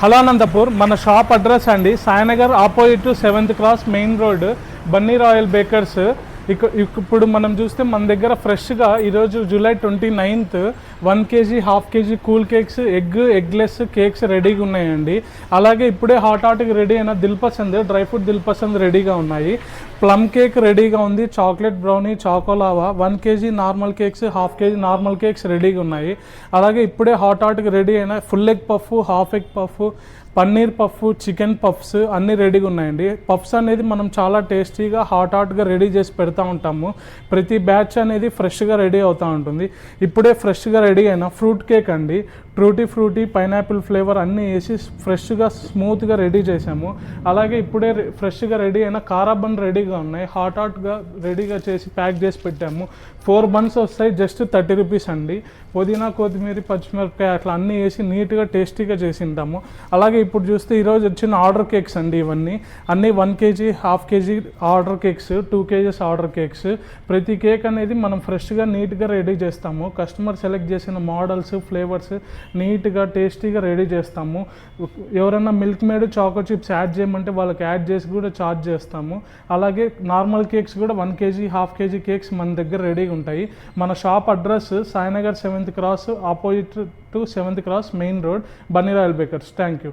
Hello Anantapur మన shop address అండి Sainagar opposite 7th cross main road bunny royal bakers. ఇప్పుడు మనం చూస్తే మన దగ్గర ఫ్రెష్గా ఈరోజు July 29th 1 kg half kg cool cakes eggless cakes రెడీగా ఉన్నాయండి. అలాగే ఇప్పుడే హాట్గా రెడీ అయిన దిల్పసంద్ డ్రై ఫ్రూట్ దిల్పసంద్ రెడీగా ఉన్నాయి. ప్లమ్ కేక్ రెడీగా ఉంది, chocolate brownie, choco lava, 1 kg normal cakes, half KG normal cakes రెడీగా ఉన్నాయి. అలాగే ఇప్పుడే హాట్గా రెడీ అయిన full egg puff, half egg puff, paneer puff, chicken puffs అన్నీ రెడీగా ఉన్నాయండి. పఫ్స్ అనేది మనం చాలా టేస్టీగా హాట్గా రెడీ చేసి పెడతా ఉంటాము. ప్రతి బ్యాచ్ అనేది ఫ్రెష్గా రెడీ అవుతూ ఉంటుంది. ఇప్పుడే ఫ్రెష్గా రెడీ అయిన ఫ్రూట్ కేక్ అండి, ఫ్రూటీ పైనాపిల్ ఫ్లేవర్ అన్నీ వేసి ఫ్రెష్గా స్మూత్గా రెడీ చేసాము. అలాగే ఇప్పుడే ఫ్రెష్గా రెడీ అయిన కారా బన్ రెడీగా ఉన్నాయి, హాట్గా రెడీగా చేసి ప్యాక్ చేసి పెట్టాము. 4 buns వస్తాయి, జస్ట్ 30 రూపీస్ అండి. పుదీనా, కొత్తిమీర, పచ్చిమిరపకాయ అట్లా అన్నీ వేసి నీట్గా టేస్టీగా చేసి ఉంటాము. అలాగే ఇప్పుడు చూస్తే ఈరోజు వచ్చిన ఆర్డర్ కేక్స్ అండి, ఇవన్నీ అన్నీ 1 kg half kg order cakes, 2 kgs order cakes. ప్రతి కేక్ అనేది మనం ఫ్రెష్గా నీట్గా రెడీ చేస్తాము. కస్టమర్ సెలెక్ట్ చేసిన మోడల్స్, ఫ్లేవర్స్ నీట్గా టేస్టీగా రెడీ చేస్తాము. ఎవరైనా Milkmaid, choco chips add చేయమంటే వాళ్ళకి యాడ్ చేసి కూడా ఛార్జ్ చేస్తాము. అలాగే నార్మల్ కేక్స్ కూడా 1 kg హాఫ్ కేజీ కేక్స్ మన దగ్గర రెడీగా ఉంటాయి. మన shop address Sainagar 7th cross opposite to 7th cross main road bunny royal bakers. Thank you.